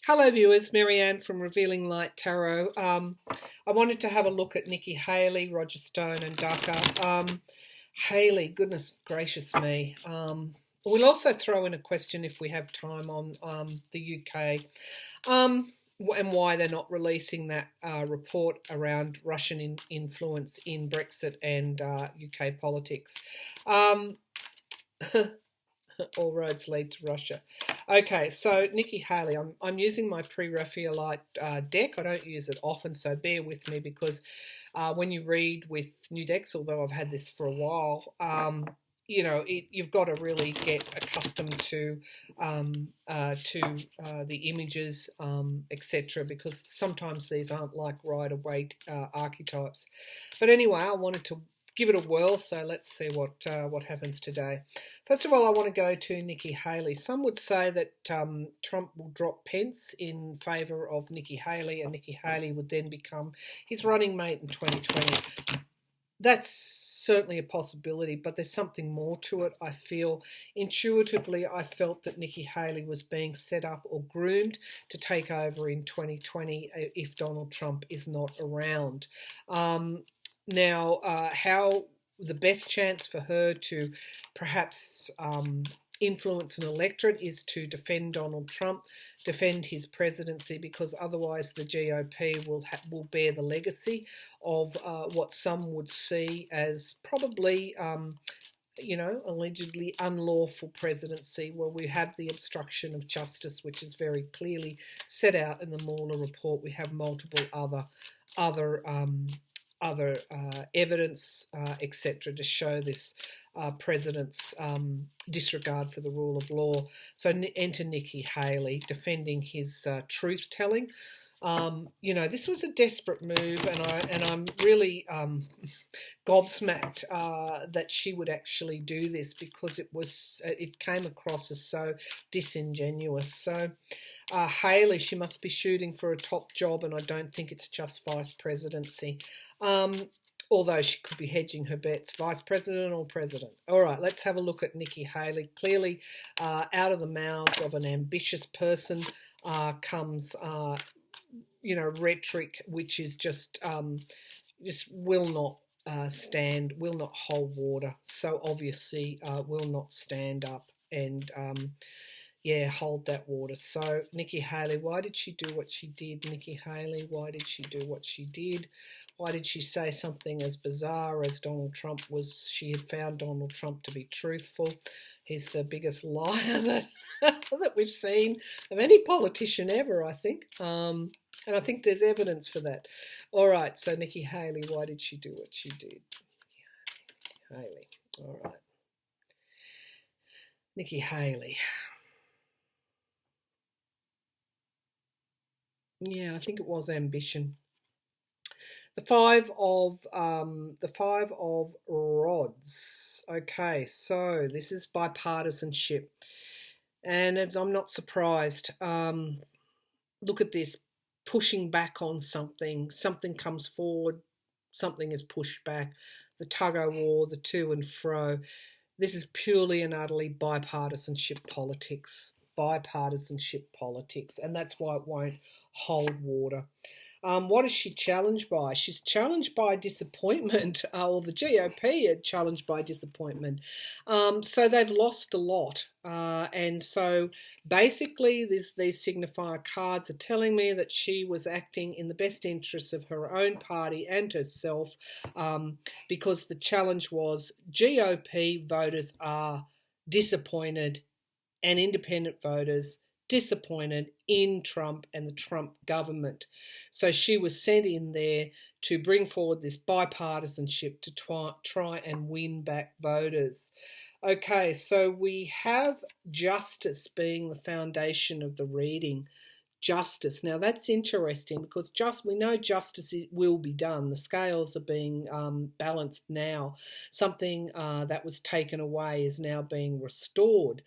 Hello viewers, Marianne from Revealing Light Tarot. I wanted to have a look at Nikki Haley, Roger Stone and DACA. Haley, goodness gracious me. We'll also throw in a question if we have time on the UK and why they're not releasing that report around Russian influence in Brexit and UK politics. All roads lead to Russia. Okay, so Nikki Haley, I'm using my pre-Raphaelite deck. I don't use it often, so bear with me because when you read with new decks, although I've had this for a while, you've got to really get accustomed to the images, etc., because sometimes these aren't like Rider-Waite archetypes. But anyway, I wanted to give it a whirl, so let's see what happens today. First of all, I want to go to Nikki Haley. Some would say that Trump will drop Pence in favour of Nikki Haley, and Nikki Haley would then become his running mate in 2020. That's certainly a possibility, but there's something more to it. I feel intuitively, I felt that Nikki Haley was being set up or groomed to take over in 2020 if Donald Trump is not around. Now, how the best chance for her to perhaps influence an electorate is to defend Donald Trump, defend his presidency, because otherwise the GOP will bear the legacy of what some would see as probably allegedly unlawful presidency, where we have the obstruction of justice, which is very clearly set out in the Mueller report. We have multiple other evidence, etc., to show this president's disregard for the rule of law. So enter Nikki Haley defending his truth-telling. This was a desperate move, and I'm really gobsmacked that she would actually do this, because it came across as so disingenuous. So Haley, she must be shooting for a top job, and I don't think it's just vice presidency. Although she could be hedging her bets, vice president or president. All right, let's have a look at Nikki Haley. Clearly, out of the mouths of an ambitious person comes rhetoric which is just will not stand, will not hold water. So obviously will not stand up and hold that water. So Nikki Haley, why did she do what she did? Nikki Haley, why did she do what she did? Why did she say something as bizarre as Donald Trump was? She had found Donald Trump to be truthful. He's the biggest liar that we've seen of any politician ever, I think. And I think there's evidence for that. All right, so Nikki Haley, why did she do what she did? Haley, all right. Nikki Haley. Yeah, I think it was ambition. The five of rods. Okay, so this is bipartisanship, and I'm not surprised. Look at this, pushing back on something. Something comes forward, something is pushed back. The tug of war, the to and fro. This is purely and utterly bipartisanship politics. And that's why it won't hold water. What is she challenged by? She's challenged by disappointment, or the GOP are challenged by disappointment. So they've lost a lot. And so basically these signifier cards are telling me that she was acting in the best interests of her own party and herself, because the challenge was GOP voters are disappointed and independent voters disappointed in Trump and the Trump government. So she was sent in there to bring forward this bipartisanship to try and win back voters. Okay, so we have justice being the foundation of the reading. Justice. Now that's interesting, because we know justice will be done. The scales are being balanced now. Something that was taken away is now being restored.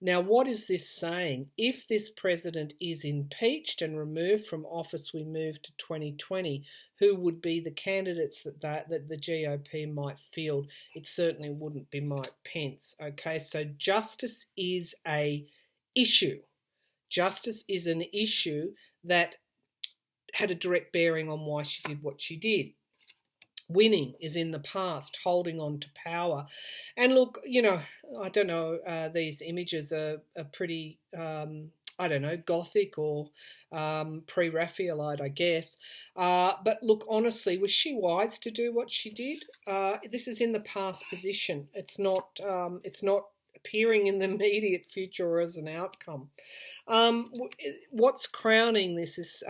Now, what is this saying? If this president is impeached and removed from office, we move to 2020. Who would be the candidates that the GOP might field? It certainly wouldn't be Mike Pence. Okay, so justice is a issue. Justice is an issue that had a direct bearing on why she did what she did. Winning is in the past, holding on to power. And look, I don't know, these images are pretty, I don't know, Gothic or pre-Raphaelite, I guess. But look, honestly, was she wise to do what she did? This is in the past position. It's not appearing in the immediate future or as an outcome. What's crowning this is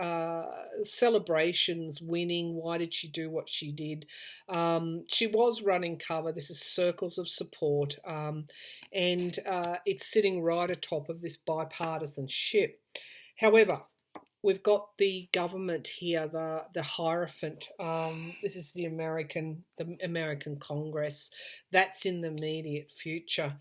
celebrations, winning. Why did she do what she did? She was running cover. This is circles of support, and it's sitting right atop of this bipartisanship. However, we've got the government here, the Hierophant. This is the American Congress. That's in the immediate future.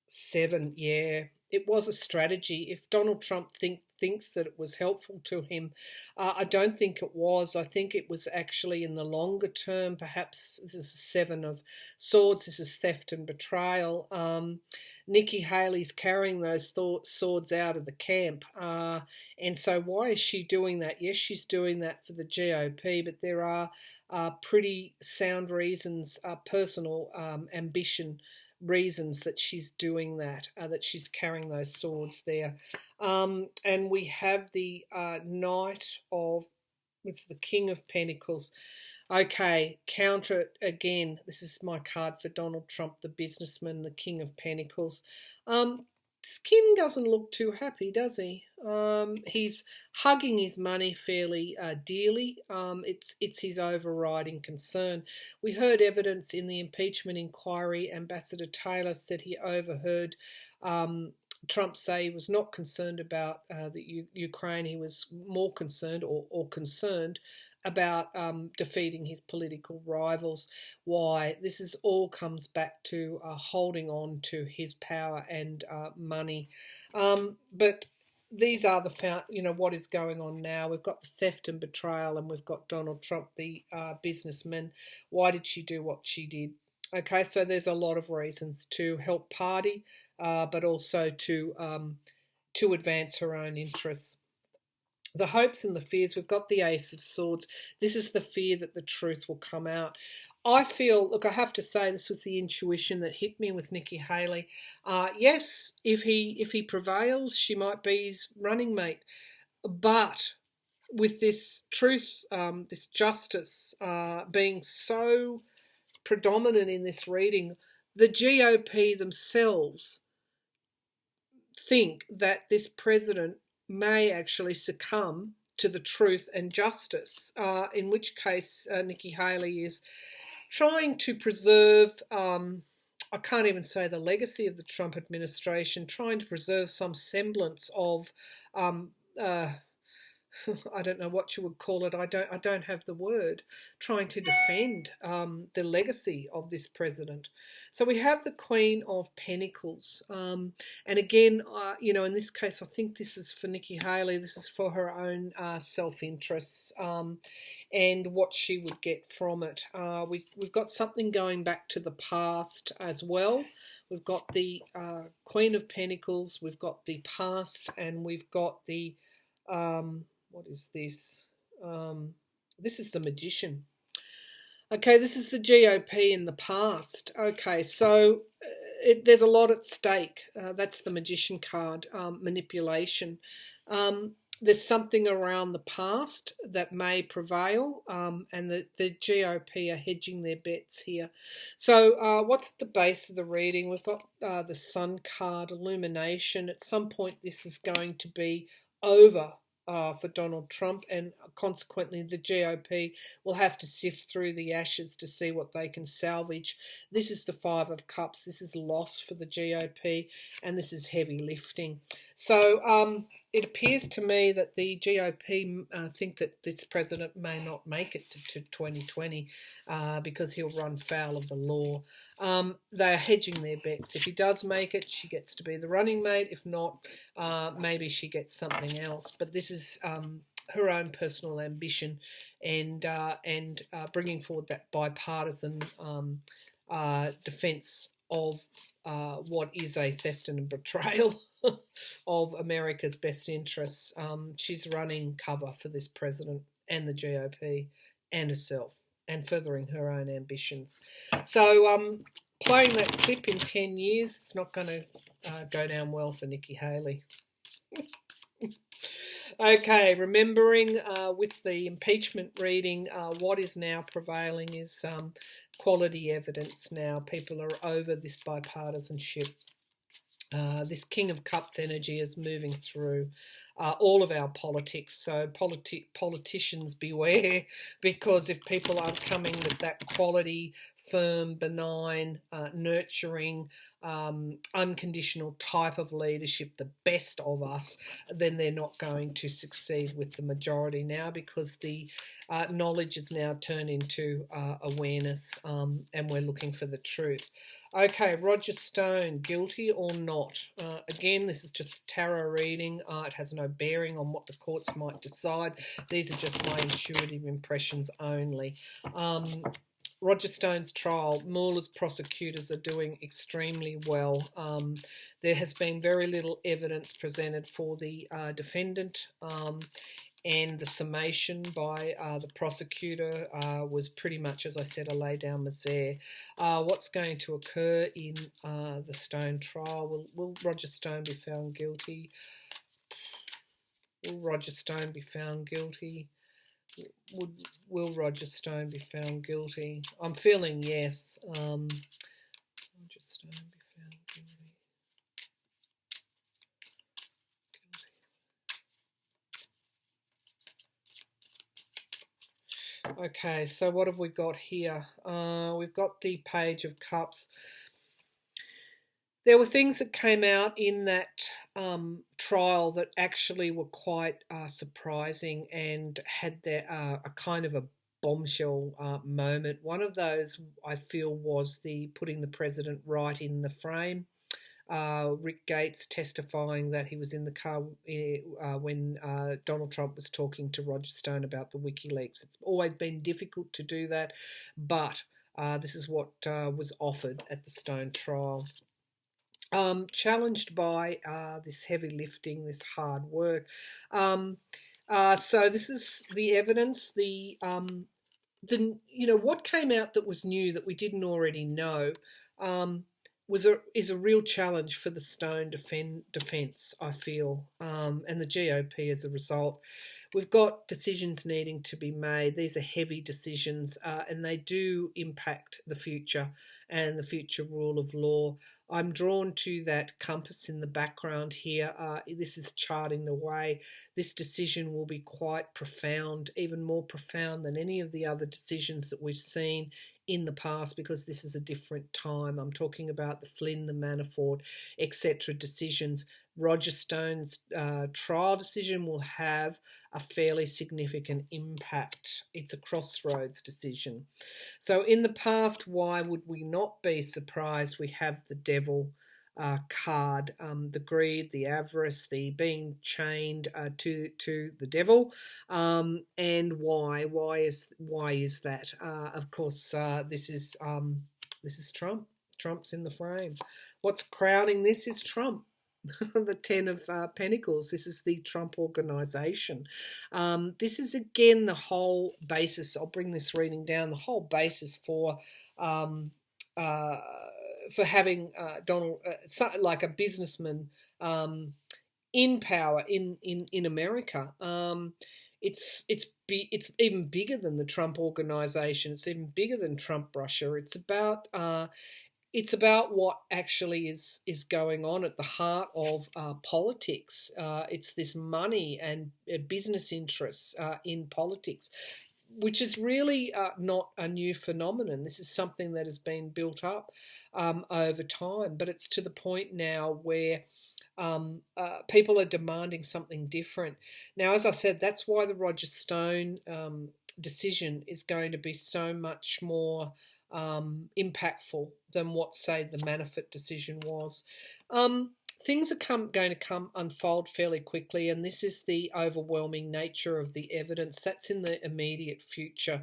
7, yeah. It was a strategy. If Donald Trump thinks that it was helpful to him, I don't think it was. I think it was actually in the longer term. Perhaps this is 7 of Swords. This is theft and betrayal. Nikki Haley's carrying those swords out of the camp. And so why is she doing that? Yes, she's doing that for the GOP, but there are pretty sound reasons, personal ambition reasons that she's doing that, that she's carrying those swords there. And we have the Knight of, it's the King of Pentacles. Okay, counter it again. This is my card for Donald Trump, the businessman, the King of Pentacles. This king doesn't look too happy, does he? He's hugging his money fairly dearly. It's his overriding concern. We heard evidence in the impeachment inquiry. Ambassador Taylor said he overheard Trump say he was not concerned about the Ukraine. He was more concerned or concerned about defeating his political rivals. Why? This is all comes back to holding on to his power and money. But these are what is going on now. We've got the theft and betrayal, and we've got Donald Trump, the businessman. Why did she do what she did? Okay, so there's a lot of reasons to help party, but also to advance her own interests. The hopes and the fears, we've got the Ace of Swords. This is the fear that the truth will come out. I feel, look, I have to say this was the intuition that hit me with Nikki Haley. Yes, if he prevails, she might be his running mate. But with this truth, this justice being so predominant in this reading, the GOP themselves think that this president may actually succumb to the truth and justice, in which case Nikki Haley is trying to preserve, I can't even say the legacy of the Trump administration, trying to preserve some semblance of I don't know what you would call it. I don't have the word. Trying to defend the legacy of this president. So we have the Queen of Pentacles, and again, in this case, I think this is for Nikki Haley. This is for her own self-interests and what she would get from it. We've got something going back to the past as well. We've got the Queen of Pentacles. We've got the past, and we've got the what is this? This is the Magician. Okay, this is the GOP in the past. Okay, so there's a lot at stake. That's the Magician card, manipulation. There's something around the past that may prevail, and the GOP are hedging their bets here. So what's at the base of the reading? We've got the Sun card, illumination. At some point, this is going to be over for Donald Trump, and consequently the GOP will have to sift through the ashes to see what they can salvage. This is the Five of Cups. This is loss for the GOP, and this is heavy lifting. So it appears to me that the GOP think that this president may not make it to 2020 because he'll run foul of the law. They are hedging their bets. If he does make it, she gets to be the running mate. If not, maybe she gets something else. But this is her own personal ambition and bringing forward that bipartisan defence of what is a theft and a betrayal. of America's best interests. She's running cover for this president and the GOP and herself, and furthering her own ambitions. So playing that clip in 10 years, it's not going to go down well for Nikki Haley. Okay, remembering with the impeachment reading, what is now prevailing is quality evidence now. People are over this bipartisanship. This King of Cups energy is moving through all of our politics. So politicians beware, because if people aren't coming with that quality, firm, benign, nurturing, unconditional type of leadership, the best of us, then they're not going to succeed with the majority now, because the knowledge is now turned into awareness, and we're looking for the truth. Okay, Roger Stone, guilty or not? Again, this is just a tarot reading. It has no bearing on what the courts might decide. These are just my intuitive impressions only. Roger Stone's trial, Mueller's prosecutors are doing extremely well. There has been very little evidence presented for the defendant, and the summation by the prosecutor was pretty much, as I said, a lay-down misere. What's going to occur in the Stone trial? Will Roger Stone be found guilty? Will Roger Stone be found guilty? Will Roger Stone be found guilty? I'm feeling yes. Roger Stone be found guilty. Okay, so what have we got here? We've got the Page of Cups. There were things that came out in that trial that actually were quite surprising and had a kind of a bombshell moment. One of those, I feel, was the putting the president right in the frame. Rick Gates testifying that he was in the car when Donald Trump was talking to Roger Stone about the WikiLeaks. It's always been difficult to do that, but this is what was offered at the Stone trial. Challenged by this heavy lifting, this hard work. So this is the evidence. What came out that was new that we didn't already know. Is a real challenge for the Stone defence, I feel, and the GOP as a result. We've got decisions needing to be made. These are heavy decisions, and they do impact the future and the future rule of law. I'm drawn to that compass in the background here. This is charting the way. This decision will be quite profound, even more profound than any of the other decisions that we've seen in the past, because this is a different time. I'm talking about the Flynn, the Manafort, etc. decisions. Roger Stone's trial decision will have a fairly significant impact. It's a crossroads decision. So in the past, why would we not be surprised? We have the devil card, the greed, the avarice, the being chained to the devil, and why? Why is that? Of course, this is Trump. Trump's in the frame. What's crowding this is Trump. The Ten of Pentacles. This is the Trump organization. This is again the whole basis. I'll bring this reading down. The whole basis for having Donald, like a businessman, in power in America. It's even bigger than the Trump organization. It's even bigger than Trump Russia. It's about what actually is going on at the heart of politics. It's this money and business interests in politics, which is really not a new phenomenon. This is something that has been built up over time, but it's to the point now where people are demanding something different. Now, as I said, that's why the Roger Stone decision is going to be so much more impactful than what, say, the Manafort decision was. Things are going to unfold fairly quickly, and this is the overwhelming nature of the evidence. That's in the immediate future.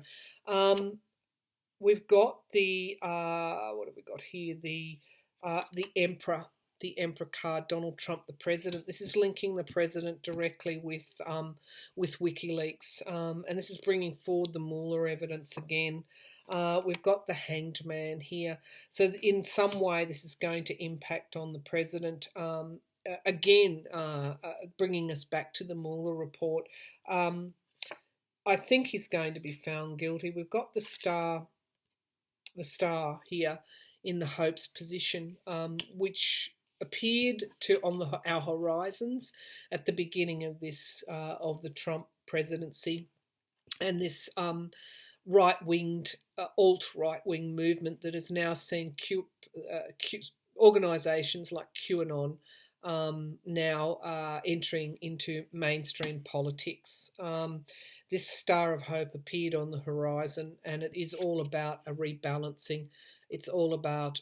We've got the what have we got here? The Emperor. the Emperor card, Donald Trump, the president. This is linking the president directly with WikiLeaks, and this is bringing forward the Mueller evidence again. We've got the Hanged Man here. So in some way, this is going to impact on the president. Again, bringing us back to the Mueller report. I think he's going to be found guilty. We've got the star here in the hopes position, which appeared on our horizons at the beginning of this of the Trump presidency, and this right-winged, alt-right-wing movement that has now seen organisations like QAnon now entering into mainstream politics. This star of hope appeared on the horizon, and it is all about a rebalancing. It's all about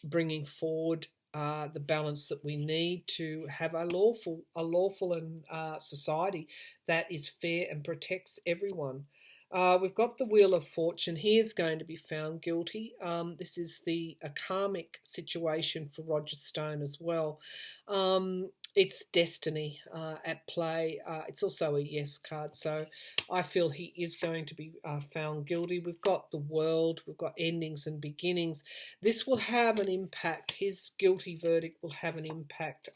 bringing forward the balance that we need to have a lawful and society that is fair and protects everyone. We've got the Wheel of Fortune. He is going to be found guilty. This is a karmic situation for Roger Stone as well. It's destiny at play. It's also a yes card, so I feel he is going to be found guilty. We've got the World. We've got endings and beginnings. This will have an impact. His guilty verdict will have an impact.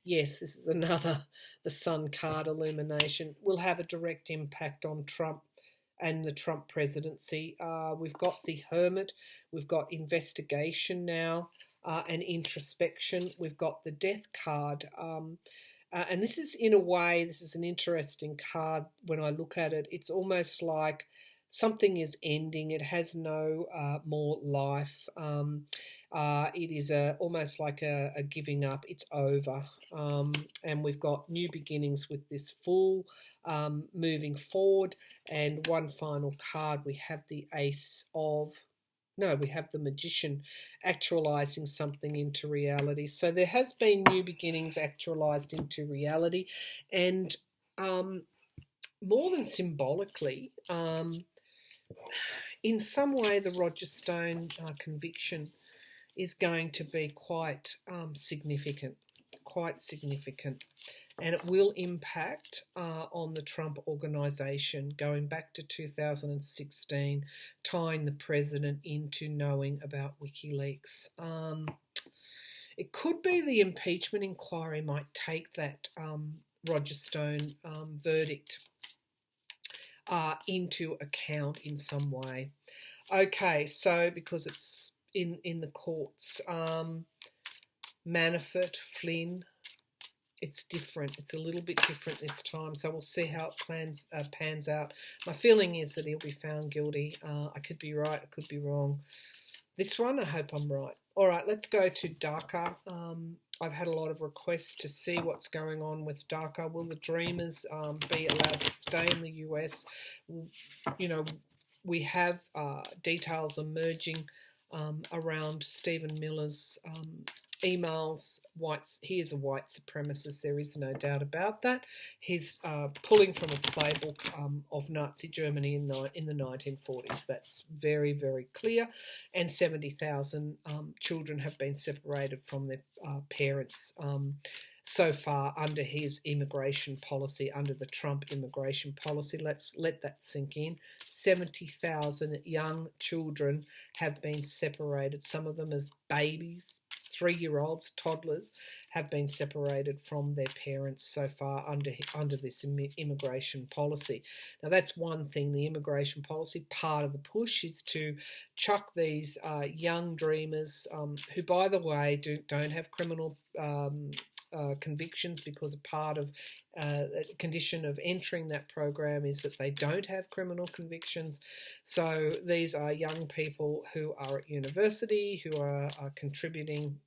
Yes, this is another, the Sun card, illumination, will have a direct impact on Trump and the Trump presidency. We've got the Hermit. We've got investigation now. And introspection. We've got the Death card, and this is, in a way, this is an interesting card. When I look at it, it's almost like something is ending. It has no more life. It is almost like a giving up. It's over, and we've got new beginnings with this Fool, moving forward. And one final card, we have the Ace of... No, we have the Magician, actualising something into reality. So there has been new beginnings actualised into reality, and more than symbolically, in some way the Roger Stone conviction is going to be quite significant, and it will impact on the Trump organisation, going back to 2016, tying the president into knowing about WikiLeaks. It could be the impeachment inquiry might take that Roger Stone verdict into account in some way. Okay, so because it's in the courts, Manafort, Flynn, it's different. It's a little bit different this time, so we'll see how it pans out. My feeling is that he'll be found guilty. I could be right, I could be wrong. This one, I hope I'm right. All right, let's go to DACA. I've had a lot of requests to see what's going on with DACA. Will the Dreamers be allowed to stay in the US? You know, we have details emerging around Stephen Miller's emails. He is a white supremacist, there is no doubt about that. He's pulling from a playbook of Nazi Germany in the 1940s. That's very, very clear. And 70,000 children have been separated from their parents so far under his immigration policy, under the Trump immigration policy. Let's let that sink in. 70,000 young children have been separated, some of them as babies, 3-year-olds, toddlers, have been separated from their parents so far under this immigration policy. Now, that's one thing. The immigration policy, part of the push is to chuck these young dreamers, who, by the way, don't have criminal convictions, because a part of a condition of entering that program is that they don't have criminal convictions. So these are young people who are at university, who are contributing,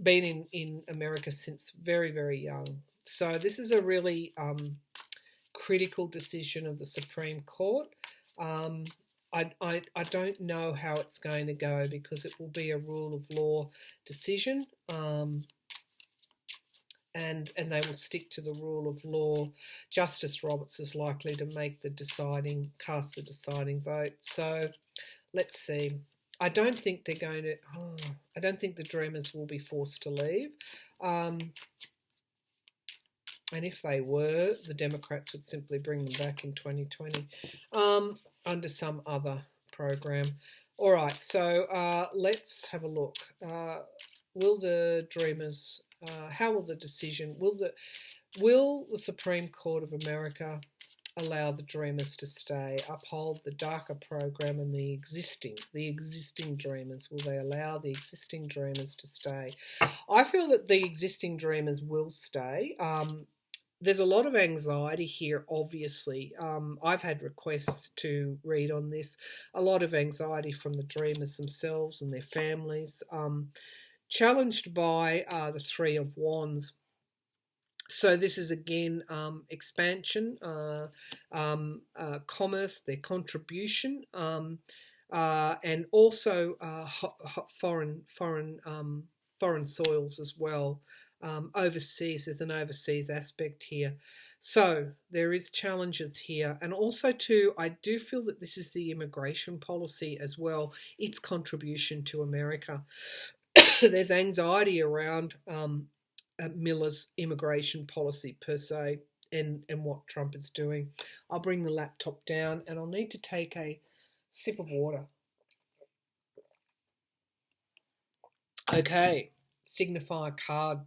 been in America since very, very young. So this is a really critical decision of the Supreme Court. I don't know how it's going to go, because it will be a rule of law decision, and they will stick to the rule of law. Justice Roberts is likely to cast the deciding vote. So let's see. I don't think they're going to. I don't think the Dreamers will be forced to leave. And if they were, the Democrats would simply bring them back in 2020 under some other program. All right, so let's have a look. Will the Dreamers? How will the decision? Will the Supreme Court of America allow the Dreamers to stay? Uphold the DACA program and the existing Dreamers? Will they allow the existing Dreamers to stay? I feel that the existing Dreamers will stay. There's a lot of anxiety here, obviously. I've had requests to read on this. A lot of anxiety from the Dreamers themselves and their families, challenged by the Three of Wands. So this is again expansion, commerce, their contribution, and also foreign soils as well. Overseas, there's an overseas aspect here. So there is challenges here. And also too, I do feel that this is the immigration policy as well, its contribution to America. There's anxiety around Miller's immigration policy per se and what Trump is doing. I'll bring the laptop down and I'll need to take a sip of water. Okay, signifier card.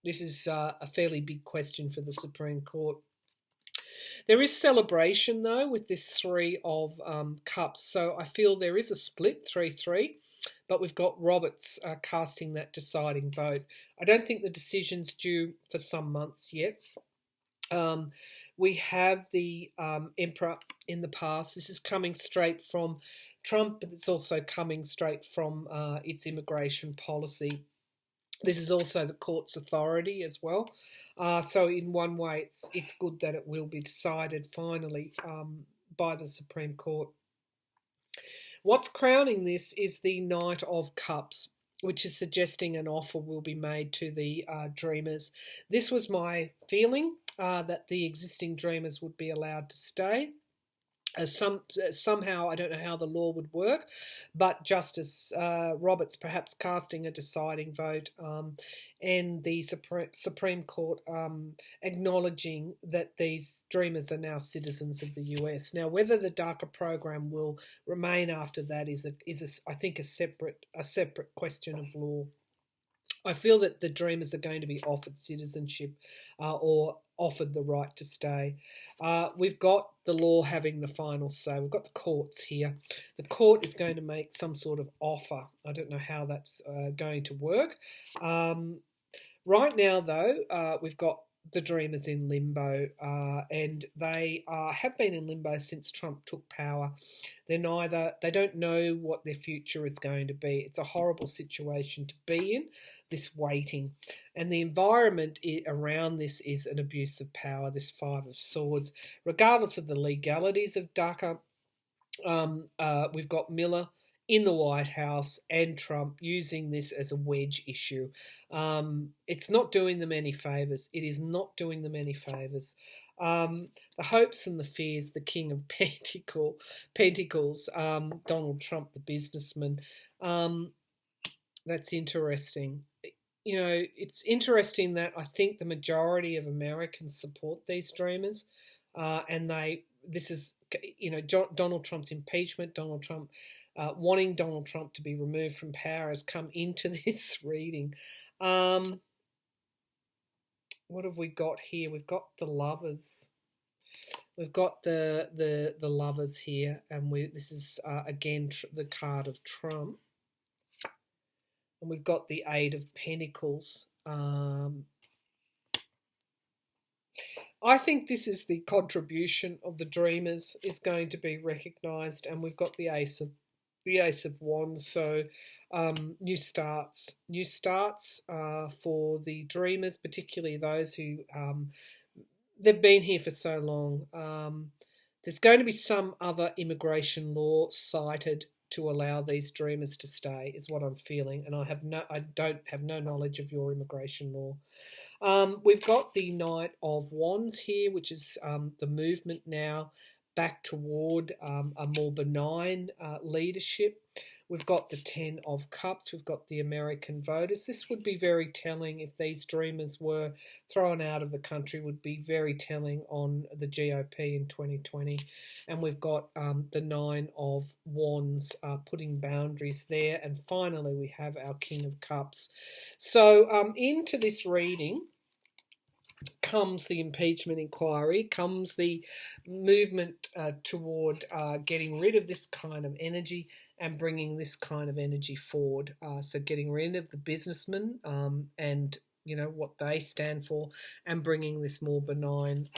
This is a fairly big question for the Supreme Court. There is celebration, though, with this Three of Cups. So I feel there is a split, 3-3, but we've got Roberts casting that deciding vote. I don't think the decision's due for some months yet. We have the Emperor in the past. This is coming straight from Trump, but it's also coming straight from its immigration policy. This is also the court's authority as well. So in one way, it's good that it will be decided finally by the Supreme Court. What's crowning this is the Knight of Cups, which is suggesting an offer will be made to the Dreamers. This was my feeling, that the existing Dreamers would be allowed to stay. Somehow, I don't know how the law would work, but Justice Roberts perhaps casting a deciding vote, and the Supreme Court acknowledging that these Dreamers are now citizens of the US. Now, whether the DACA program will remain after that is I think a separate question of law. I feel that the Dreamers are going to be offered citizenship or offered the right to stay. We've got the law having the final say. We've got the courts here. The court is going to make some sort of offer. I don't know how that's going to work. Right now, though, we've got the Dreamers in limbo, and they have been in limbo since Trump took power. They don't know what their future is going to be. It's a horrible situation to be in, this waiting. And the environment around this is an abuse of power, this Five of Swords. Regardless of the legalities of DACA, we've got Miller in the White House and Trump using this as a wedge issue. It's not doing them any favours. It is not doing them any favours. The hopes and the fears, the King of Pentacles, Donald Trump, the businessman. That's interesting. You know, it's interesting that I think the majority of Americans support these Dreamers, and this is, you know, Donald Trump's impeachment, Donald Trump wanting Donald Trump to be removed from power has come into this reading. What have we got here? We've got the Lovers. We've got the Lovers here, and this is again the card of Trump, and we've got the Eight of Pentacles. I think this is the contribution of the Dreamers is going to be recognised, and we've got the Ace of Wands. So new starts for the Dreamers, particularly those who they've been here for so long. There's going to be some other immigration law cited to allow these Dreamers to stay, is what I'm feeling, and I don't have no knowledge of your immigration law. We've got the Knight of Wands here, which is the movement now. back toward a more benign leadership. We've got the 10 of Cups. We've got the American voters. This would be very telling if these dreamers were thrown out of the country, would be very telling on the GOP in 2020. And we've got the 9 of Wands putting boundaries there. And finally, we have our King of Cups. So into this reading comes the impeachment inquiry, comes the movement toward getting rid of this kind of energy and bringing this kind of energy forward. So getting rid of the businessmen and what they stand for, and bringing this more benign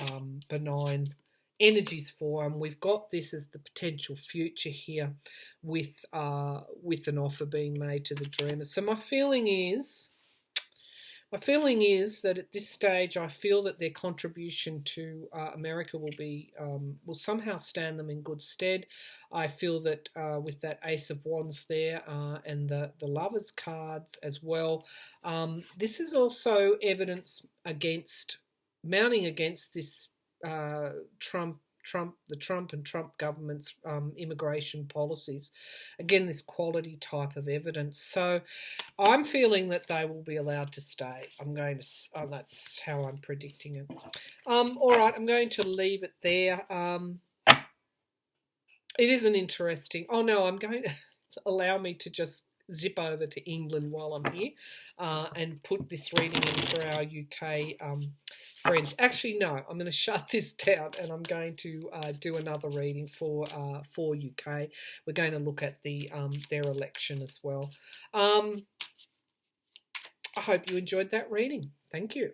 energies for. And we've got this as the potential future here with an offer being made to the dreamers. So my feeling is that at this stage, I feel that their contribution to America will somehow stand them in good stead. I feel that with that Ace of Wands there and the Lovers cards as well, this is also evidence mounting against this the Trump and Trump government's immigration policies. Again, this quality type of evidence. So I'm feeling that they will be allowed to stay. That's how I'm predicting it. All right, I'm going to leave it there. It is an interesting. Oh no, I'm going to allow me to just zip over to England while I'm here and put this reading in for our UK friends. Actually, no, I'm going to shut this down and I'm going to do another reading for UK. We're going to look at their election as well. I hope you enjoyed that reading. Thank you.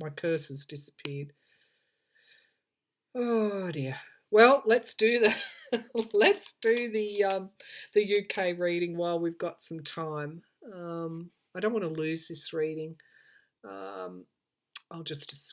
My cursor's disappeared. Oh dear. Well, let's do the UK reading while we've got some time. I don't want to lose this reading. I'll just